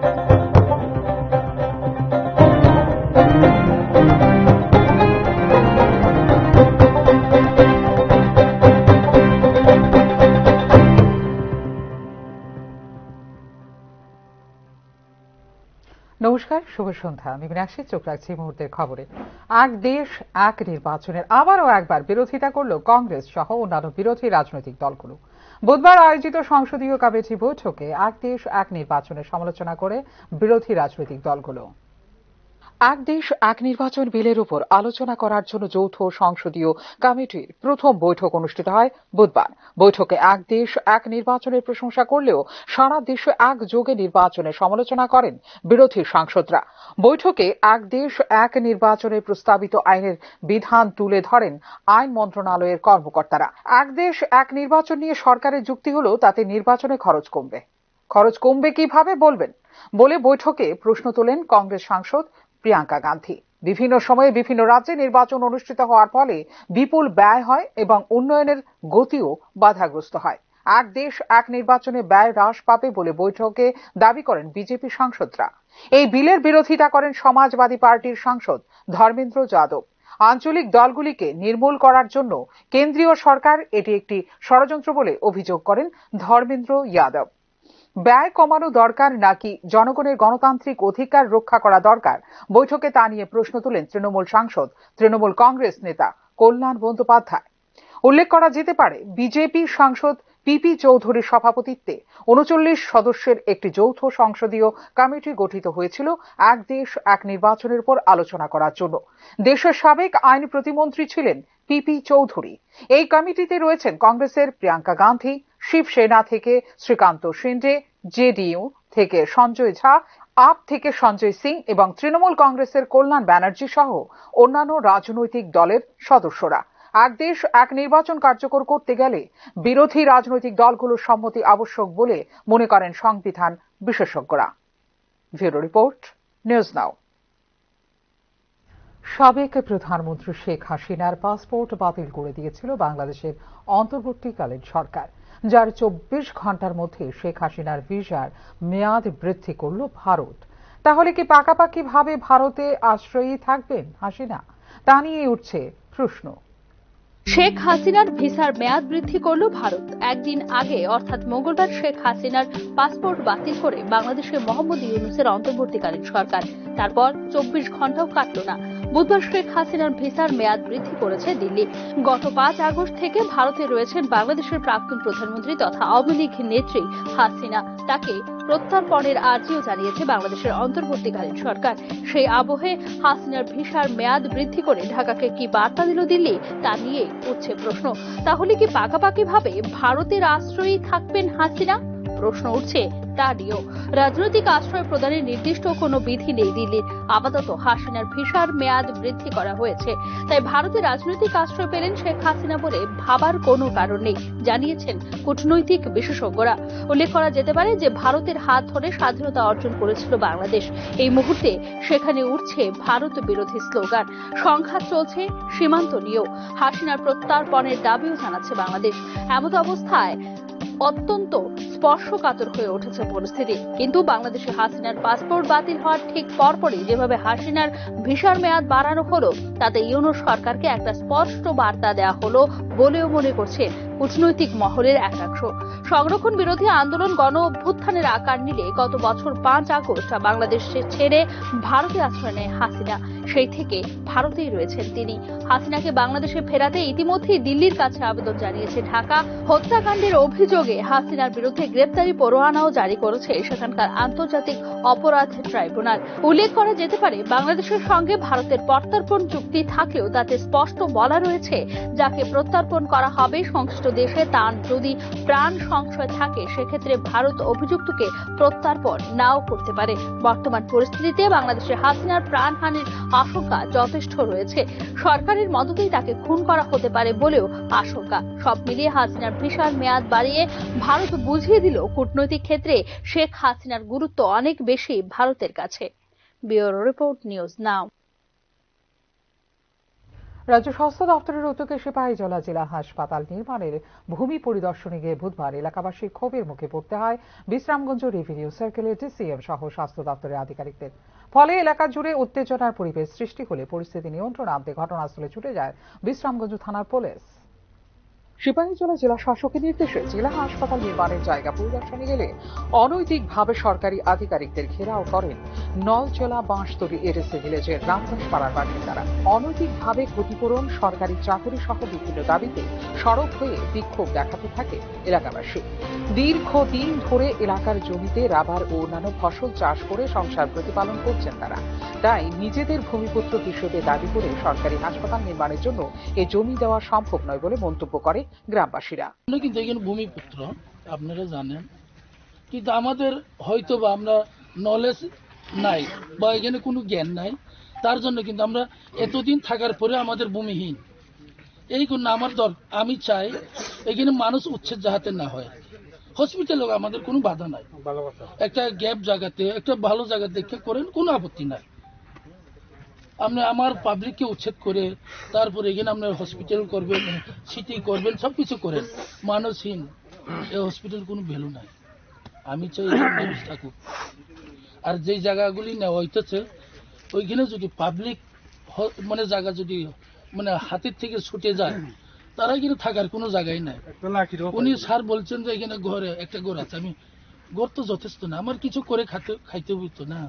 নমস্কার, শুভ সন্ধ্যা। আমি মীনাক্ষী, চোখ রাখছি মুহূর্তের খবরে। এক দেশ এক নির্বাচনের আবারও একবার বিরোধিতা করল কংগ্রেস সহ অন্যান্য বিরোধী রাজনৈতিক দলগুলো। বুধবার আয়োজিত সংসদীয় কমিটি বৈঠকে এক দেশ এক নির্বাচনের সমালোচনা করে বিরোধী রাজনৈতিক দলগুলো। এক দেশ এক নির্বাচন বিলের উপর আলোচনা করার জন্য যৌথ সংসদীয় কমিটির প্রথম বৈঠক অনুষ্ঠিত হয় বুধবার। বৈঠকে এক দেশ এক নির্বাচনের প্রশংসা করলেও সারা দেশে একযোগে নির্বাচনের সমালোচনা করেন বিরোধী সাংসদরা। বৈঠকে এক দেশ এক নির্বাচনের প্রস্তাবিত আইনের বিধান তুলে ধরেন আইন মন্ত্রণালয়ের কর্মকর্তারা। এক দেশ এক নির্বাচন নিয়ে সরকারের যুক্তি হলো তাতে নির্বাচনে খরচ কমবে। খরচ কমবে কিভাবে বলবেন বলে বৈঠকে প্রশ্ন তোলেন কংগ্রেস সাংসদ প্রিয়াঙ্কা গান্ধী। বিভিন্ন সময়ে বিভিন্ন রাজ্যে নির্বাচন অনুষ্ঠিত হওয়ার ফলে বিপুল ব্যয় হয় এবং উন্নয়নের গতিও বাধাগ্রস্ত হয়। এক দেশ এক নির্বাচনে ব্যয় হ্রাস পাবে বলে বৈঠকে দাবি করেন বিজেপি সাংসদরা। এই বিলের বিরোধিতা করেন সমাজবাদী পার্টির সাংসদ ধর্মেন্দ্র যাদব। আঞ্চলিক দলগুলিকে নির্মূল করার জন্য কেন্দ্রীয় সরকার এটি একটি ষড়যন্ত্র বলে অভিযোগ করেন ধর্মেন্দ্র যাদব। ব্যয় কমানো দরকার নাকি জনগণের গণতান্ত্রিক অধিকার রক্ষা করা দরকার, বৈঠকে তা নিয়ে প্রশ্ন তুলেন তৃণমূল সাংসদ তৃণমূল কংগ্রেস নেতা কল্যাণ বন্দ্যোপাধ্যায়। উল্লেখ করা যেতে পারে, বিজেপি সাংসদ পিপি চৌধুরীর সভাপতিত্বে ৩৯ সদস্যের একটি যৌথ সংসদীয় কমিটি গঠিত হয়েছিল এক দেশ এক নির্বাচনের উপর আলোচনা করার জন্য। দেশের সাবেক আইন প্রতিমন্ত্রী ছিলেন পিপি চৌধুরী। এই কমিটিতে রয়েছেন কংগ্রেসের প্রিয়াঙ্কা গান্ধী, শিবসেনা থেকে শ্রীকান্ত শিন্ডে, জেডিইউ থেকে সঞ্জয় ঝা, আপ থেকে সঞ্জয় সিং এবং তৃণমূল কংগ্রেসের কল্যাণ ব্যানার্জি সহ অন্যান্য রাজনৈতিক দলের সদস্যরা। এক দেশ এক নির্বাচন কার্যকর করতে গেলে বিরোধী রাজনৈতিক দলগুলোর সম্মতি আবশ্যক বলে মনে করেন সংবিধান বিশেষজ্ঞরা। Bureau report, news now. সাবেক প্রধানমন্ত্রী শেখ হাসিনার পাসপোর্ট বাতিল করে দিয়েছিল বাংলাদেশের অন্তর্বর্তীকালীন সরকার, যার ২৪ ঘন্টার মধ্যে শেখ হাসিনার ভিসার মেয়াদ বৃদ্ধি করল ভারত। তাহলে কি পাকাপাকি ভাবে ভারতে আশ্রয়ী থাকবেন হাসিনা? তা নিয়ে উঠছে প্রশ্ন। শেখ হাসিনার ভিসার মেয়াদ বৃদ্ধি করল ভারত। একদিন আগে অর্থাৎ মঙ্গলবার শেখ হাসিনার পাসপোর্ট বাতিল করে বাংলাদেশের মোহাম্মদ ইউনূসের অন্তর্বর্তীকালীন সরকার। তারপর ২৪ ঘন্টাও কাটল না, বুধবার শেখ হাসিনার ভিসার মেয়াদ বৃদ্ধি করেছে দিল্লি। গত ৫ আগস্ট থেকে ভারতে রয়েছেন বাংলাদেশের প্রাক্তন প্রধানমন্ত্রী তথা আওয়ামী লীগ নেত্রী হাসিনা। তাকে প্রত্যর্পণের আর্জিও জানিয়েছে বাংলাদেশের অন্তর্বর্তীকালীন সরকার। সেই আবহে হাসিনার ভিসার মেয়াদ বৃদ্ধি করে ঢাকাকে কি বার্তা দিল দিল্লি, তা নিয়ে উঠছে প্রশ্ন। তাহলে কি পাকাপাকি ভাবে ভারতের আশ্রয়ী থাকবেন হাসিনা? প্রশ্ন উঠছে তা নিয়েও। রাজনৈতিক আশ্রয় প্রদানের নির্দিষ্ট কোনো বিধি নেই দিল্লির। আপাতত হাসিনার ভিসার মেয়াদ বৃদ্ধি করা হয়েছে, তাই ভারতে রাজনৈতিক আশ্রয় পেলেন শেখ হাসিনা বলে ভাবার কোনো কারণ নেই, জানিয়েছেন কূটনৈতিক বিশেষজ্ঞরা। উল্লেখ করা যেতে পারে যে ভারতের হাত ধরে স্বাধীনতা অর্জন করেছিল বাংলাদেশ। এই মুহূর্তে সেখানে উঠছে ভারত বিরোধী স্লোগান, সংঘাত চলছে সীমান্ত নিয়েও। হাসিনার প্রত্যর্পণের দাবিও জানাচ্ছে বাংলাদেশ। এমত অবস্থায় অত্যন্ত স্পর্শকাতর হয়ে উঠেছে পরিস্থিতি। কিন্তু বাংলাদেশে হাসিনার পাসপোর্ট বাতিল হওয়ার ঠিক পরপরই যেভাবে হাসিনার ভিসার মেয়াদ বাড়ানো হলো, তাতে ইউনূস সরকারকে একটা স্পষ্ট বার্তা দেওয়া হলো বলেও মনে করছে কূটনৈতিক মহলের একাংশ। সংরক্ষণ বিরোধী আন্দোলন গণ অভ্যুত্থানের আকার নিলে গত বছর ৫ আগস্ট বাংলাদেশ ছেড়ে ভারতে আশ্রয় নেয় হাসিনা। সেই থেকে ভারতেই রয়েছেন তিনি। হাসিনাকে বাংলাদেশে ফেরাতে ইতিমধ্যেই দিল্লির কাছে আবেদন জানিয়েছে ঢাকা। হত্যাকাণ্ডের অভিযোগে হাসিনার বিরুদ্ধে গ্রেপ্তারি পরোয়ানাও জারি করেছে সেখানকার আন্তর্জাতিক অপরাধ ট্রাইব্যুনাল। উল্লেখ করা যেতে পারে, বাংলাদেশের সঙ্গে ভারতের প্রত্যর্পণ চুক্তি থাকলেও তাতে স্পষ্ট বলা রয়েছে, যাকে প্রত্যর্পণ করা হবে সংশ্লিষ্ট দেশে তার যদি প্রাণ সংশয় থাকে সেক্ষেত্রে ভারত অভিযুক্তকে প্রত্যর্পণ নাও করতে পারে। বর্তমান পরিস্থিতিতে বাংলাদেশে হাসিনার প্রাণহানির আশঙ্কা যথেষ্ট রয়েছে। সরকারের মদতেই তাকে খুন করা হতে পারে বলেও আশঙ্কা। সব মিলিয়ে হাসিনার ভিসার মেয়াদ বাড়িয়ে ভারত বুঝিয়ে দিল কূটনৈতিক ক্ষেত্রে শেখ হাসিনার গুরুত্ব অনেক বেশি ভারতের কাছে। Bureau report, news now. রাজ্য স্বাস্থ্য দপ্তরের উদ্যোগে সিপাহীজলা জেলা হাসপাতাল নির্মাণের ভূমি পরিদর্শনে গিয়ে বুধবার এলাকাবাসীর ক্ষোভের মুখে পড়তে হয় বিশ্রামগঞ্জ রেভিনিউ সার্কেলের ডিসিএম সহ স্বাস্থ্য দপ্তরের আধিকারিকদের। ফলে এলাকা জুড়ে উত্তেজনার পরিবেশ সৃষ্টি হলে পরিস্থিতি নিয়ন্ত্রণ আনতে ঘটনাস্থলে ছুটে যায় বিশ্রামগঞ্জ থানার পুলিশ। সিপাহীজলা জেলা শাসকের নির্দেশে জেলা হাসপাতাল নির্মাণের জায়গা পরিদর্শনে গেলে অনৈতিকভাবে সরকারি আধিকারিকদের ঘেরাও করেন নলজলা বাঁশতলী এডিসি ভিলেজের রামদাস পাড়ার বাসিন্দারা। অনৈতিকভাবে ক্ষতিপূরণ, সরকারি চাকরি সহ বিভিন্ন দাবিতে সরব হয়ে বিক্ষোভ দেখাতে থাকে এলাকাবাসী। দীর্ঘদিন ধরে এলাকার জমিতে রাবার ও অন্যান্য ফসল চাষ করে সংসার প্রতিপালন করছেন তারা। তাই নিজেদের ভূমিপুত্র হিসেবে দাবি করে সরকারি হাসপাতাল নির্মাণের জন্য এই জমি দেওয়া সম্ভব নয় বলে মন্তব্য করে গ্রামবাসীরা। কিন্তু এখানে ভূমিপুত্র আপনারা জানেন, কিন্তু আমাদের হয়তো বা আমরা নলেজ নাই বা এখানে কোনো জ্ঞান নাই, তার জন্য কিন্তু আমরা এতদিন থাকার পরে আমাদের ভূমিহীন। এই জন্য আমি চাই এখানে মানুষ উচ্ছেদ যাহাতে না হয়। হসপিটালে আমাদের কোনো বাধা নাই, একটা গ্যাপ জায়গাতে একটা ভালো জায়গা দেখে করেন, কোনো আপত্তি নাই। আপনি আমার পাবলিককে উচ্ছেদ করে তারপরে এখানে আপনার হসপিটাল করবেন, সিটি করবেন, সবকিছু করেন, মানুষহীন এই হসপিটাল কোনো ভ্যালু নাই। আমি চাই মানুষ থাকুক। আর যেই জায়গাগুলি নেওয়া হইতেছে ওইখানে যদি পাবলিক মানে জায়গা যদি মানে হাতের থেকে ছুটে যায়, তারা এখানে থাকার কোনো জায়গায় নাই। উনি স্যার বলছেন যে এখানে ঘরে একটা ঘর আছে, আমি ঘর তো যথেষ্ট না, আমার কিছু করে খাইতে হইতো না।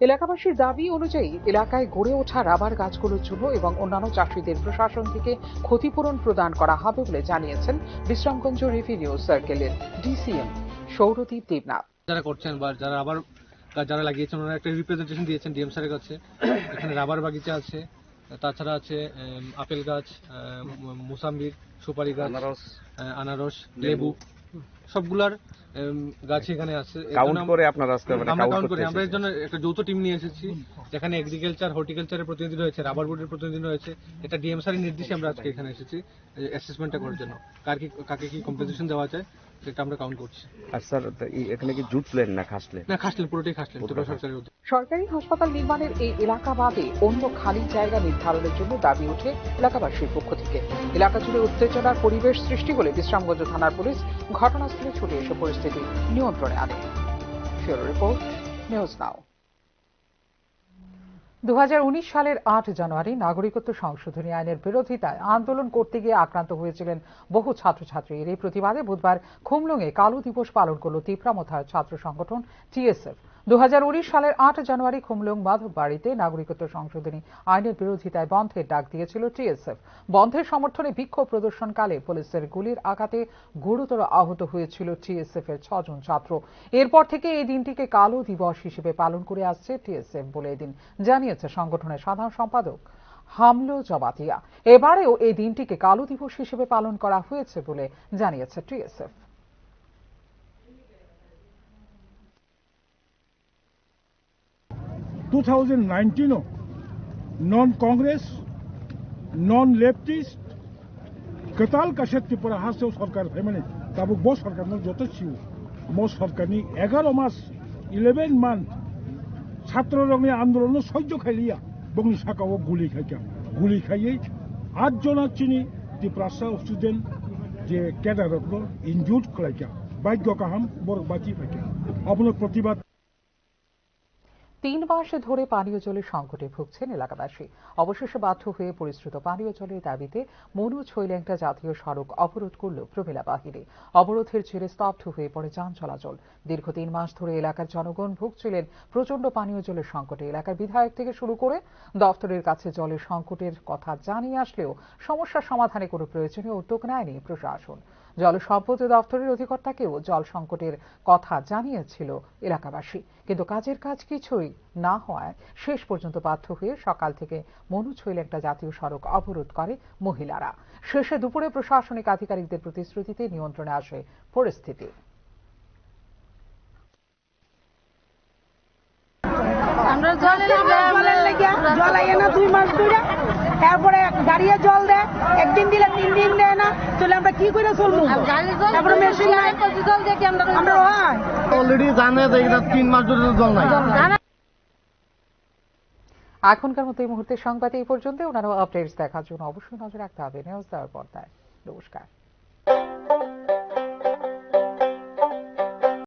এলাকাবাসীর দাবি অনুযায়ী এলাকায় গড়ে ওঠা রাবার গাছগুলোর জন্য এবং অন্যান্য চাষিদের প্রশাসন থেকে ক্ষতিপূরণ প্রদান করা হবে বলে জানিয়েছেন বিশ্রামগঞ্জ রেভিনিউ সার্কেলের ডিসিএম সৌরদীপ দেবনাথ। যারা করছেন বা যারা রাবার যারা লাগিয়েছেন ওনারা একটা রিপ্রেজেন্টেশন দিয়েছেন ডিএম স্যারের কাছে। এখানে রাবার বাগিচা আছে, তাছাড়া আছে আপেল গাছ, মোসাম্বির, সুপারি গাছ, আনারস, লেবু, সবগুলার গাছ এখানে আছে। আমরা এর জন্য একটা যৌথ টিম নিয়ে এসেছি, যেখানে এগ্রিকালচার, হর্টিকালচারের প্রতিনিধি রয়েছে, রাবার বোর্ডের প্রতিনিধি রয়েছে। এটা ডিএম স্যারের নির্দেশে আমরা আজকে এখানে এসেছি অ্যাসেসমেন্টটা করার জন্য, কাকে কি কম্পেনসেশন দেওয়া যায় সেটা আমরা কাউন্ট করছি। আর স্যার এখানে কি জুট প্লেন না খাসলেন? না, খাসলেন, পুরোটাই খাসলেন। সরকারি হাসপাতাল নির্মাণের এই এলাকা বাদে অন্য খালি জায়গা নির্ধারণের জন্য দাবি ওঠে এলাকাবাসীর পক্ষ থেকে। এলাকা জুড়ে উত্তেজনার পরিবেশ সৃষ্টি হলে বিশ্রামগঞ্জ থানার পুলিশ ঘটনাস্থলে ছুটে এসে পরিস্থিতি নিয়ন্ত্রণে আনে। Bureau report, news now. 2019 সালের 8 জানুয়ারি নাগরিকত্ব সংশোধনী আইনের বিরোধিতায় আন্দোলন করতে গিয়ে আক্রান্ত হয়েছিলেন বহু ছাত্রছাত্রী। এই প্রতিবাদে বুধবার খুমলুঙে কালো দিবস পালন করল তিপ্রামথার ছাত্র সংগঠন টিএসএফ। 2019 সালের 8 জানুয়ারি খুমলুং মাধববাড়িতে নাগরিকত্ব সংশোধনী আইনের বিরোধিতায় বন্ধের ডাক দিয়েছিল টিএসএফ। বন্ধের সমর্থনে বিক্ষোভ প্রদর্শনকালে পুলিশের গুলির আঘাতে গুরুতর আহত হয়েছিল টিএসএফ এর 6 জন ছাত্র। এরপর থেকে এই দিনটিকে কালো দিবস হিসেবে পালন করে আসছে টিএসএফ বলে এদিন জানিয়েছে সংগঠনের সাধারণ সম্পাদক হামলো জবাতিয়া। এবারেও এই দিনটিকে কালো দিবস হিসেবে পালন করা হয়েছে বলে জানিয়েছে টিএসএফ। non-Congress, non-leftist, कताल का शक्ति पर हाथ से सरकार है मैंने तब वो सरकार ने जो तो छिव मो सरकार ने 11 मास 11 मंथ छात्र लोग ने आंदोलन सह्य खाइलिया बंगी शाखा वो गुली खाइए 8 जना चिनी त्रिप्रासा स्टूडेंट जे कैडर रखलो इंजूर्ड खाइया भाग्य का हम बोर बाकी फाइया अपने प्रतिबाद। 3 মাস ধরে পানীয় জলের সংকটে ভুগছেন এলাকাবাসী। অবশেষে বাধ্য হয়ে পরিশ্রুত পানীয় জলের দাবিতে মনু ছৈলেংটা জাতীয় সড়ক অবরোধ করল প্রমিলা বাহিনী। অবরোধের জেরে স্তব্ধ হয়ে পড়ে যান চলাচল। দীর্ঘ 3 মাস ধরে এলাকার জনগণ ভুগছিলেন প্রচন্ড পানীয় জলের সংকটে। এলাকার বিধায়ক থেকে শুরু করে দপ্তরের কাছে জলের সংকটের কথা জানিয়ে আসলেও সমস্যা সমাধানে কোনো প্রয়োজনীয় উদ্যোগ নেয়নি প্রশাসন। জলসম্পদ দপ্তরের অধিকর্তাকেও জল সংকটের কথা জানিয়েছিল এলাকাবাসী, কিন্তু কাজের কাজ কিছুই না হওয়ায় শেষ পর্যন্ত বাধ্য হয়ে সকাল থেকে মনু ছৈলেংটা জাতীয় সড়ক অবরোধ করে মহিলারা। শেষে দুপুরে প্রশাসনিক আধিকারিকদের প্রতিশ্রুতিতে নিয়ন্ত্রণে আসে পরিস্থিতি। আমরা জল আইয়ে না 2 মাস ধরে, তারপরে গাড়িয়ে জল দেয়, একদিন দিলে 3 দিন দেয় না, তাহলে আমরা কি করে চলবো? তারপরে মেশিন নাই, জল দিয়ে কি আমরা হয় অলরেডি জানে যে এটা 3 মাস ধরে জল নাই। এখনকার মতো এই মুহূর্তে সংবাদ এই পর্যন্ত। অন্যান্য আপডেটস দেখার জন্য অবশ্যই নজর রাখতে হবে নিউজ দেওয়ার পর্দায়। নমস্কার।